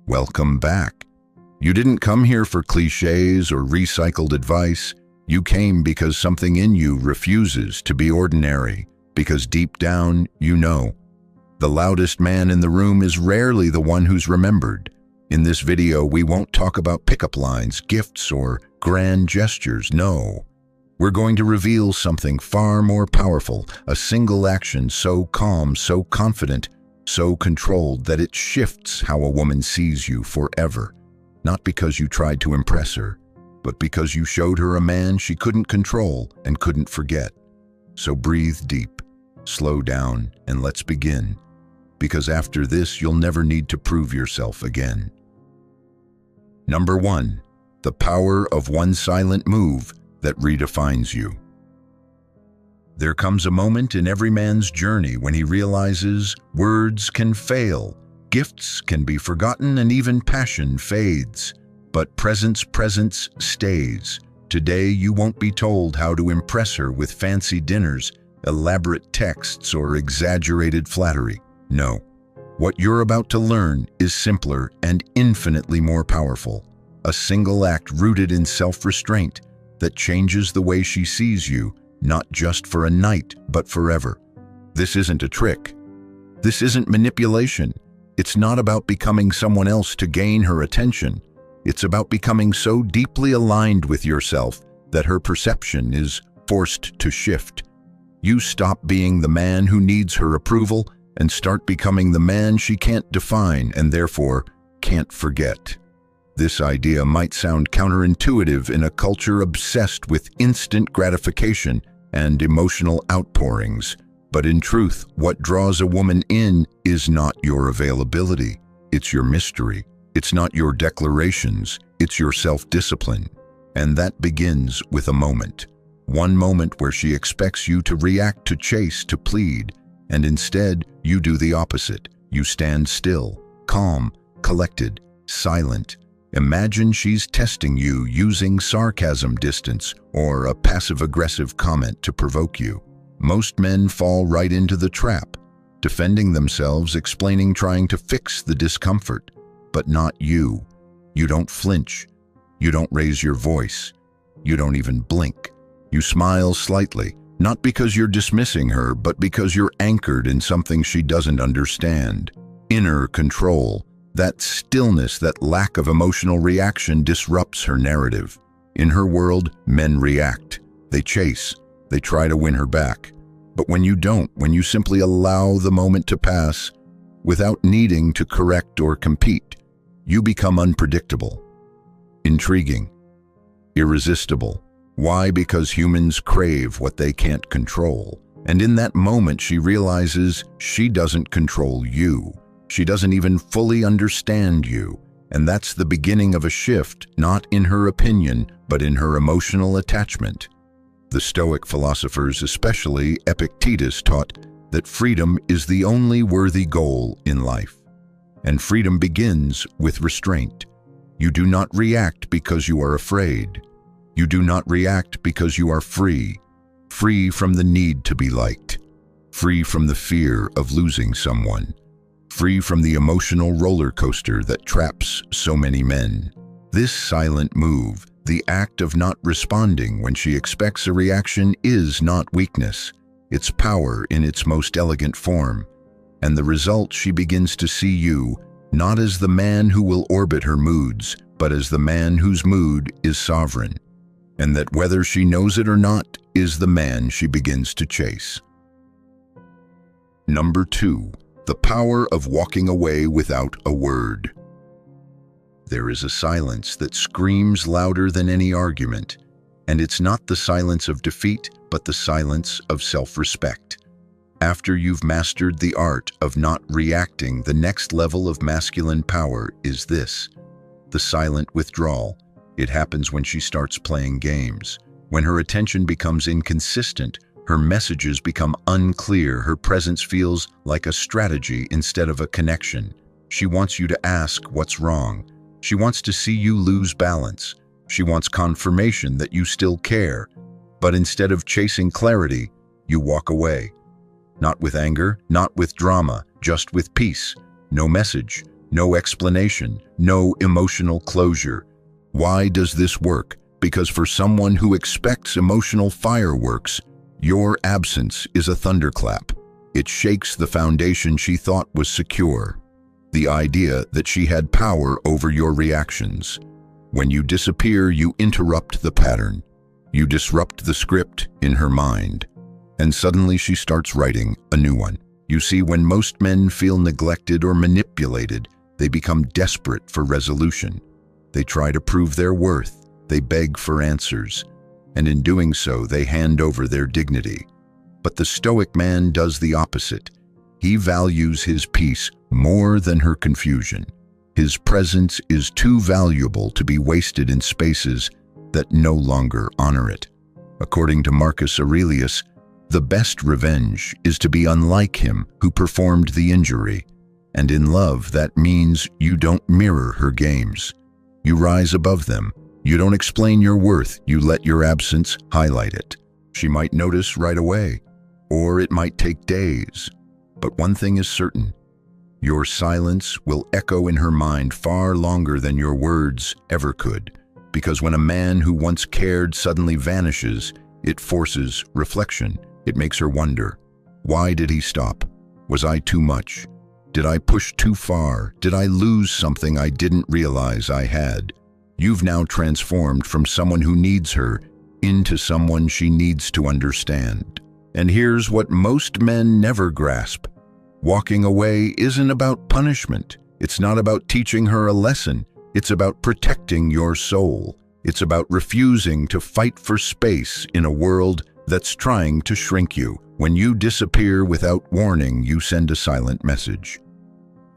welcome back. You didn't come here for cliches or recycled advice. You came because something in you refuses to be ordinary, because deep down you know. The loudest man in the room is rarely the one who's remembered. In this video, we won't talk about pickup lines, gifts, or grand gestures, no. We're going to reveal something far more powerful, a single action so calm, so confident, so controlled that it shifts how a woman sees you forever. Not because you tried to impress her, but because you showed her a man she couldn't control and couldn't forget. So breathe deep, slow down, and let's begin. Because after this, you'll never need to prove yourself again. Number 1, the power of one silent move that redefines you. There comes a moment in every man's journey when he realizes words can fail, gifts can be forgotten, and even passion fades. But presence stays. Today you won't be told how to impress her with fancy dinners, elaborate texts, or exaggerated flattery. No. What you're about to learn is simpler and infinitely more powerful. A single act rooted in self-restraint that changes the way she sees you, not just for a night, but forever. This isn't a trick. This isn't manipulation. It's not about becoming someone else to gain her attention. It's about becoming so deeply aligned with yourself that her perception is forced to shift. You stop being the man who needs her approval and start becoming the man she can't define and therefore can't forget. This idea might sound counterintuitive in a culture obsessed with instant gratification and emotional outpourings, but in truth, what draws a woman in is not your availability, it's your mystery. It's not your declarations, it's your self-discipline. And that begins with a moment. One moment where she expects you to react, to chase, to plead, and instead you do the opposite. You stand still, calm, collected, silent. Imagine she's testing you using sarcasm, distance, or a passive-aggressive comment to provoke you. Most men fall right into the trap, defending themselves, explaining, trying to fix the discomfort. But not you. You don't flinch. You don't raise your voice. You don't even blink. You smile slightly, not because you're dismissing her, but because you're anchored in something she doesn't understand. Inner control. That stillness, that lack of emotional reaction disrupts her narrative. In her world, men react. They chase. They try to win her back. But when you don't, when you simply allow the moment to pass without needing to correct or compete, you become unpredictable, intriguing, irresistible. Why? Because humans crave what they can't control. And in that moment, she realizes she doesn't control you. She doesn't even fully understand you. And that's the beginning of a shift, not in her opinion, but in her emotional attachment. The Stoic philosophers, especially Epictetus, taught that freedom is the only worthy goal in life. And freedom begins with restraint. You do not react because you are afraid. You do not react because you are free. Free from the need to be liked. Free from the fear of losing someone. Free from the emotional roller coaster that traps so many men. This silent move, the act of not responding when she expects a reaction, is not weakness. It's power in its most elegant form. And the result, she begins to see you, not as the man who will orbit her moods, but as the man whose mood is sovereign. And that whether she knows it or not, is the man she begins to chase. Number 2, the power of walking away without a word. There is a silence that screams louder than any argument, and it's not the silence of defeat, but the silence of self-respect. After you've mastered the art of not reacting, the next level of masculine power is this: the silent withdrawal. It happens when she starts playing games. When her attention becomes inconsistent, her messages become unclear, her presence feels like a strategy instead of a connection. She wants you to ask what's wrong. She wants to see you lose balance. She wants confirmation that you still care. But instead of chasing clarity, you walk away. Not with anger, not with drama, just with peace. No message, No explanation, no emotional closure. Why does this work? Because for someone who expects emotional fireworks, your absence is a thunderclap. It shakes the foundation she thought was secure, the idea that she had power over your reactions. When you disappear, you interrupt the pattern. You disrupt the script in her mind. And suddenly she starts writing a new one. You see, when most men feel neglected or manipulated, they become desperate for resolution. They try to prove their worth. They beg for answers. And in doing so, they hand over their dignity. But the Stoic man does the opposite. He values his peace more than her confusion. His presence is too valuable to be wasted in spaces that no longer honor it. According to Marcus Aurelius, the best revenge is to be unlike him who performed the injury. And in love, that means you don't mirror her games. You rise above them. You don't explain your worth. You let your absence highlight it. She might notice right away, or it might take days. But one thing is certain. Your silence will echo in her mind far longer than your words ever could. Because when a man who once cared suddenly vanishes, it forces reflection. It makes her wonder, why did he stop? Was I too much? Did I push too far? Did I lose something I didn't realize I had? You've now transformed from someone who needs her into someone she needs to understand. And here's what most men never grasp. Walking away isn't about punishment. It's not about teaching her a lesson. It's about protecting your soul. It's about refusing to fight for space in a world that's trying to shrink you. When you disappear without warning, you send a silent message.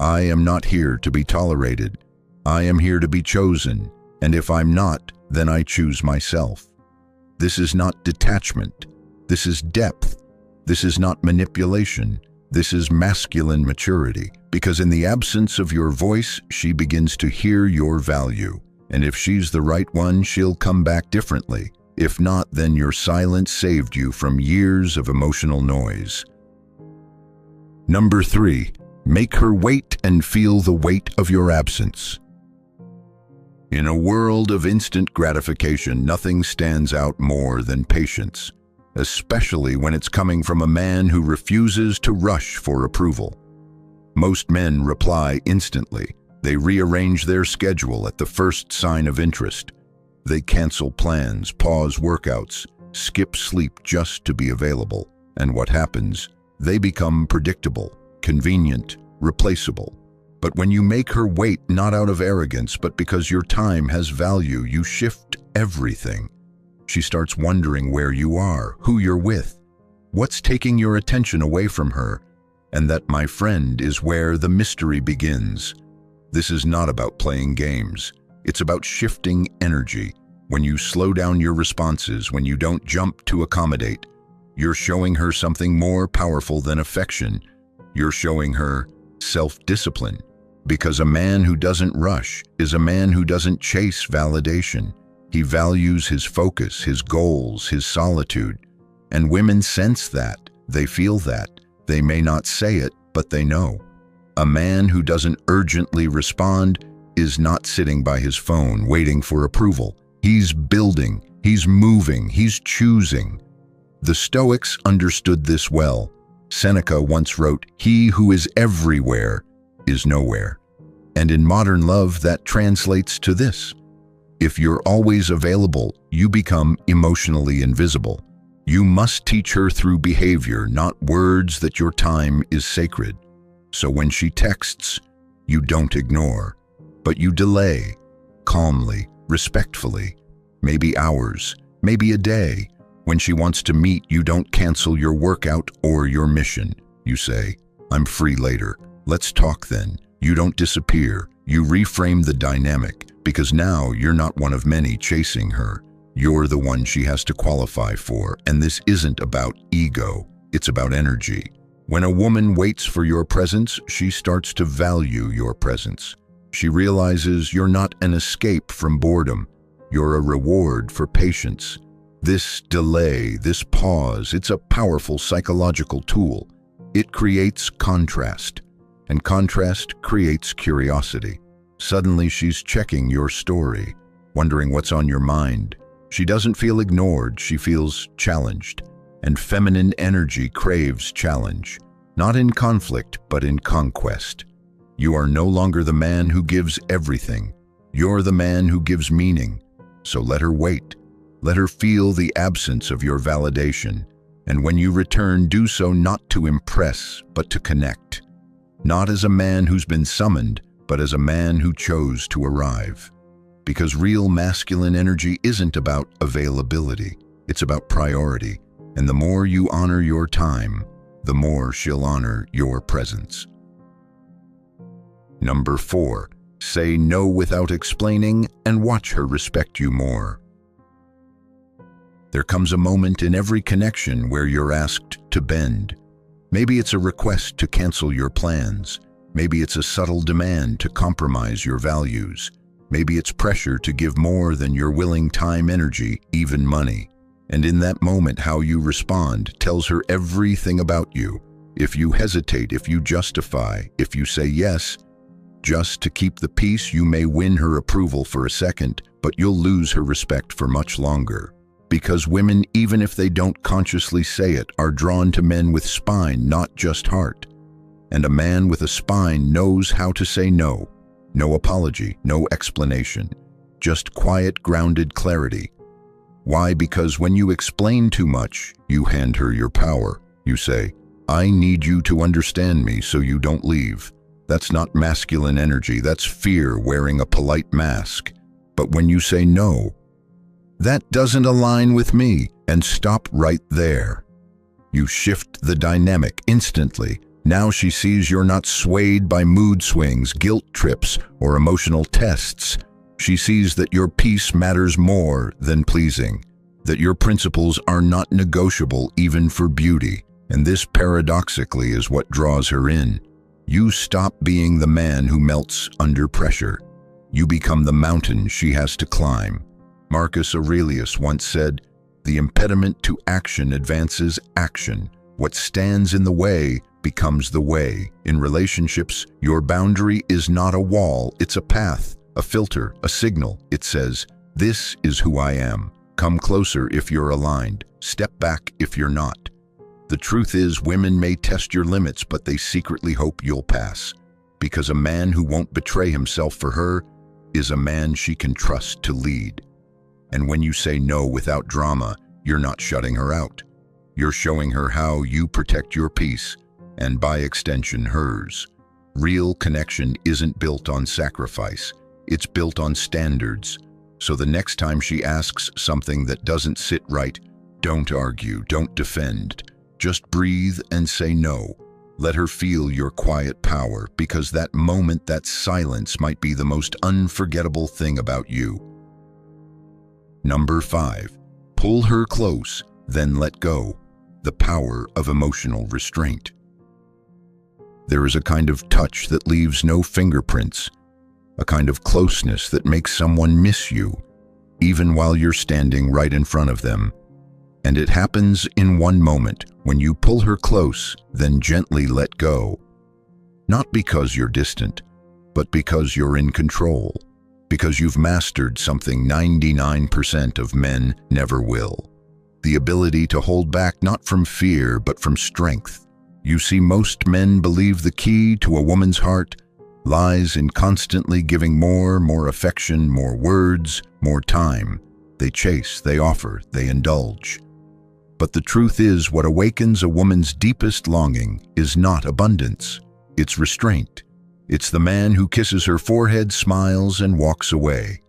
I am not here to be tolerated. I am here to be chosen. And if I'm not, then I choose myself. This is not detachment. This is depth. This is not manipulation. This is masculine maturity. Because in the absence of your voice, she begins to hear your value. And if she's the right one, she'll come back differently. If not, then your silence saved you from years of emotional noise. Number 3, make her wait and feel the weight of your absence. In a world of instant gratification, nothing stands out more than patience, especially when it's coming from a man who refuses to rush for approval. Most men reply instantly. They rearrange their schedule at the first sign of interest. They cancel plans, pause workouts, skip sleep just to be available. And what happens? They become predictable, convenient, replaceable. But when you make her wait, not out of arrogance, but because your time has value, you shift everything. She starts wondering where you are, who you're with, what's taking your attention away from her. And that, my friend, is where the mystery begins. This is not about playing games. It's about shifting energy. When you slow down your responses, when you don't jump to accommodate, you're showing her something more powerful than affection. You're showing her self-discipline. Because a man who doesn't rush is a man who doesn't chase validation. He values his focus, his goals, his solitude. And women sense that. They feel that. They may not say it, but they know. A man who doesn't urgently respond is not sitting by his phone waiting for approval. He's building, he's moving, he's choosing. The Stoics understood this well. Seneca once wrote, "He who is everywhere is nowhere." And in modern love, that translates to this. If you're always available, you become emotionally invisible. You must teach her through behavior, not words, that your time is sacred. So when she texts, you don't ignore, but you delay, calmly, respectfully, maybe hours, maybe a day. When she wants to meet, you don't cancel your workout or your mission. You say, "I'm free later. Let's talk then." You don't disappear. You reframe the dynamic, because now you're not one of many chasing her. You're the one she has to qualify for, and this isn't about ego, it's about energy. When a woman waits for your presence, she starts to value your presence. She realizes you're not an escape from boredom, you're a reward for patience. This delay, this pause, it's a powerful psychological tool. It creates contrast. and contrast creates curiosity. Suddenly she's checking your story, wondering what's on your mind. She doesn't feel ignored, she feels challenged. And feminine energy craves challenge, not in conflict, but in conquest. You are no longer the man who gives everything. You're the man who gives meaning. So let her wait. Let her feel the absence of your validation. And when you return, do so not to impress, but to connect. Not as a man who's been summoned, but as a man who chose to arrive. Because real masculine energy isn't about availability, it's about priority. And the more you honor your time, the more she'll honor your presence. Number 4, say no without explaining and watch her respect you more. There comes a moment in every connection where you're asked to bend. Maybe it's a request to cancel your plans. Maybe it's a subtle demand to compromise your values. Maybe it's pressure to give more than your willing time, energy, even money. And in that moment, how you respond tells her everything about you. If you hesitate, if you justify, if you say yes, just to keep the peace, you may win her approval for a second, but you'll lose her respect for much longer. Because women, even if they don't consciously say it, are drawn to men with spine, not just heart. And a man with a spine knows how to say no. No apology, no explanation. Just quiet, grounded clarity. Why? Because when you explain too much, you hand her your power. You say, I need you to understand me so you don't leave. That's not masculine energy, that's fear wearing a polite mask. But when you say no, that doesn't align with me, and stop right there. You shift the dynamic instantly. Now she sees you're not swayed by mood swings, guilt trips, or emotional tests. She sees that your peace matters more than pleasing, that your principles are not negotiable even for beauty. And this paradoxically is what draws her in. You stop being the man who melts under pressure. You become the mountain she has to climb. Marcus Aurelius once said, "The impediment to action advances action. What stands in the way becomes the way." In relationships, your boundary is not a wall, it's a path, a filter, a signal. It says, "This is who I am. Come closer if you're aligned. Step back if you're not." The truth is, women may test your limits, but they secretly hope you'll pass. Because a man who won't betray himself for her is a man she can trust to lead. And when you say no without drama, you're not shutting her out. You're showing her how you protect your peace, and by extension hers. Real connection isn't built on sacrifice, it's built on standards. So the next time she asks something that doesn't sit right, don't argue, don't defend. Just breathe and say no. Let her feel your quiet power, because that moment, that silence, might be the most unforgettable thing about you. Number 5, pull her close, then let go. The power of emotional restraint. There is a kind of touch that leaves no fingerprints, a kind of closeness that makes someone miss you, even while you're standing right in front of them. And it happens in one moment, when you pull her close, then gently let go. Not because you're distant, but because you're in control. Because you've mastered something 99% of men never will. The ability to hold back not from fear, but from strength. You see, most men believe the key to a woman's heart lies in constantly giving more affection, more words, more time. They chase, they offer, they indulge. But the truth is, what awakens a woman's deepest longing is not abundance, it's restraint. It's the man who kisses her forehead, smiles, and walks away.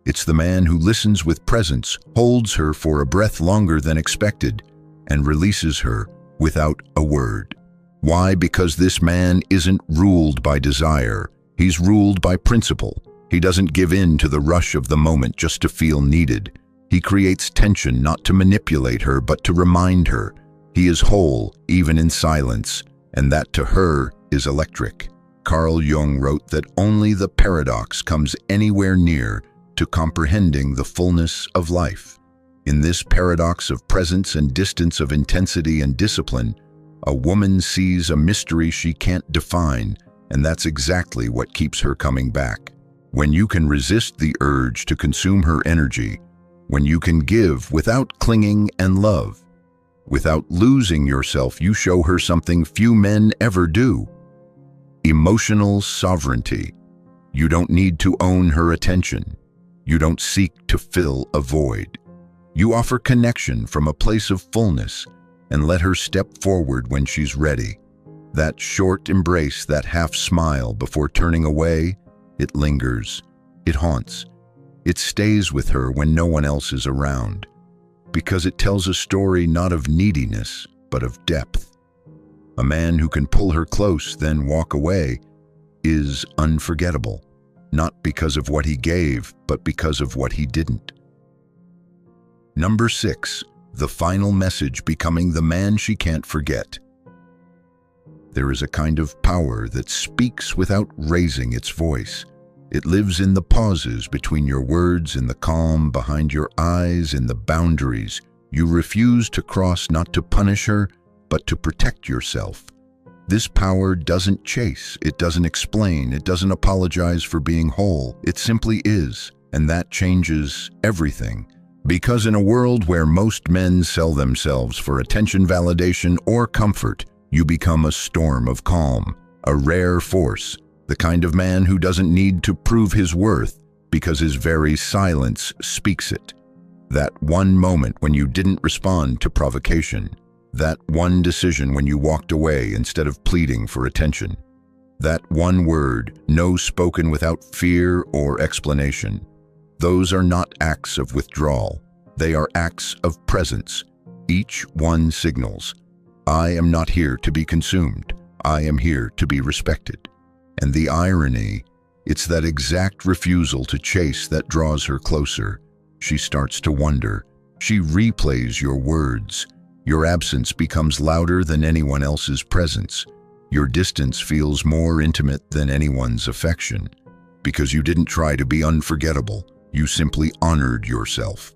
It's the man who listens with presence, holds her for a breath longer than expected, and releases her without a word. Why? Because this man isn't ruled by desire. He's ruled by principle. He doesn't give in to the rush of the moment just to feel needed. He creates tension not to manipulate her, but to remind her. He is whole, even in silence, and that to her is electric. Carl Jung wrote that only the paradox comes anywhere near to comprehending the fullness of life. In this paradox of presence and distance, of intensity and discipline, a woman sees a mystery she can't define, And that's exactly what keeps her coming back. When you can resist the urge to consume her energy, when you can give without clinging and love, without losing yourself, you show her something few men ever do: emotional sovereignty. You don't need to own her attention. You don't seek to fill a void. You offer connection from a place of fullness and let her step forward when she's ready. That short embrace, that half smile before turning away, it lingers, it haunts, it stays with her when no one else is around, because it tells a story not of neediness, but of depth. A man who can pull her close, then walk away, is unforgettable, not because of what he gave, but because of what he didn't. Number 6, the final message: becoming the man she can't forget. There is a kind of power that speaks without raising its voice. It lives in the pauses between your words, in the calm behind your eyes, in the boundaries you refuse to cross, not to punish her, but to protect yourself. This power doesn't chase, it doesn't explain, it doesn't apologize for being whole. It simply is, and that changes everything. Because in a world where most men sell themselves for attention, validation, or comfort, you become a storm of calm, a rare force, the kind of man who doesn't need to prove his worth because his very silence speaks it. That one moment when you didn't respond to provocation, that one decision when you walked away instead of pleading for attention, that one word, no, spoken without fear or explanation. Those are not acts of withdrawal. They are acts of presence. Each one signals, I am not here to be consumed. I am here to be respected. And the irony, it's that exact refusal to chase that draws her closer. She starts to wonder. She replays your words. Your absence becomes louder than anyone else's presence. Your distance feels more intimate than anyone's affection. Because you didn't try to be unforgettable. You simply honored yourself.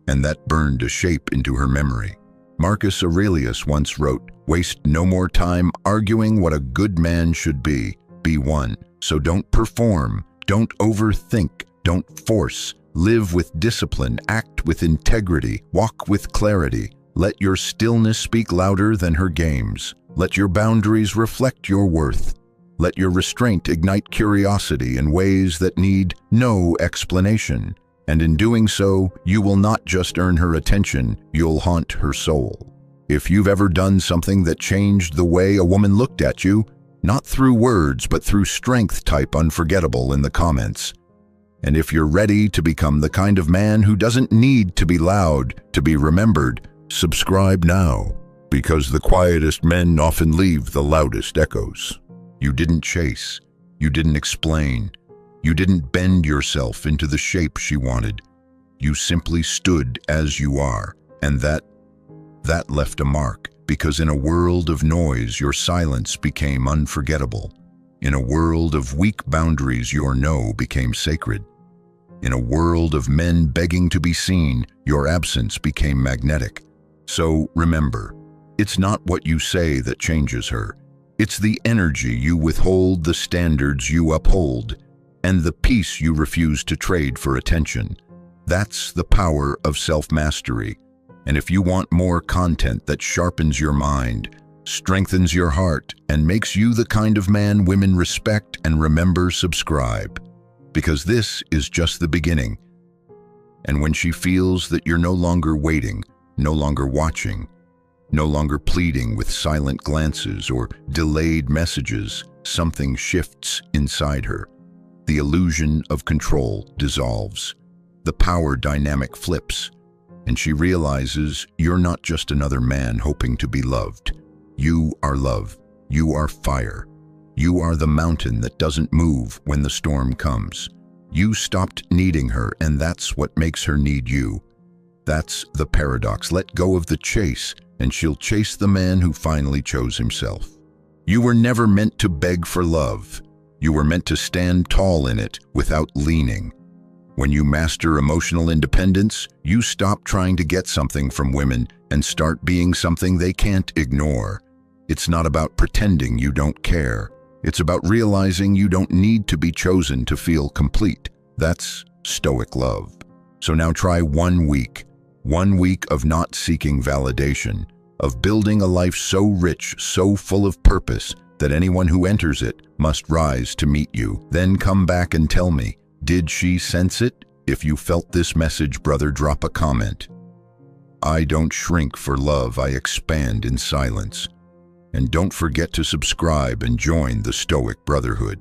And that burned a shape into her memory. Marcus Aurelius once wrote, "Waste no more time arguing what a good man should be. Be one. So don't perform, don't overthink, don't force. Live with discipline, act with integrity, walk with clarity. Let your stillness speak louder than her games. Let your boundaries reflect your worth. Let your restraint ignite curiosity in ways that need no explanation. And in doing so, you will not just earn her attention, you'll haunt her soul." If you've ever done something that changed the way a woman looked at you, not through words, but through strength, type unforgettable in the comments. And if you're ready to become the kind of man who doesn't need to be loud to be remembered, subscribe now, because the quietest men often leave the loudest echoes. You didn't chase, you didn't explain, you didn't bend yourself into the shape she wanted. You simply stood as you are, and that left a mark, because in a world of noise, your silence became unforgettable. In a world of weak boundaries, your no became sacred. In a world of men begging to be seen, your absence became magnetic. So remember, it's not what you say that changes her. It's the energy you withhold, the standards you uphold, and the peace you refuse to trade for attention. That's the power of self-mastery. And if you want more content that sharpens your mind, strengthens your heart, and makes you the kind of man women respect and remember, subscribe. Because this is just the beginning. And when she feels that you're no longer waiting, no longer watching, no longer pleading with silent glances or delayed messages, something shifts inside her. The illusion of control dissolves. The power dynamic flips. And she realizes you're not just another man hoping to be loved. You are love. You are fire. You are the mountain that doesn't move when the storm comes. You stopped needing her, and that's what makes her need you. That's the paradox. Let go of the chase, and she'll chase the man who finally chose himself. You were never meant to beg for love. You were meant to stand tall in it without leaning. When you master emotional independence, you stop trying to get something from women and start being something they can't ignore. It's not about pretending you don't care. It's about realizing you don't need to be chosen to feel complete. That's Stoic love. So now try 1 week. 1 week of not seeking validation, of building a life so rich, so full of purpose, that anyone who enters it must rise to meet you. Then come back and tell me, did she sense it? If you felt this message, brother, drop a comment. I don't shrink for love, I expand in silence. And don't forget to subscribe and join the Stoic Brotherhood.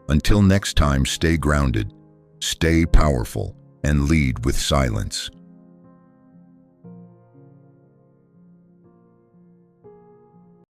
Until next time, stay grounded, stay powerful, and lead with silence.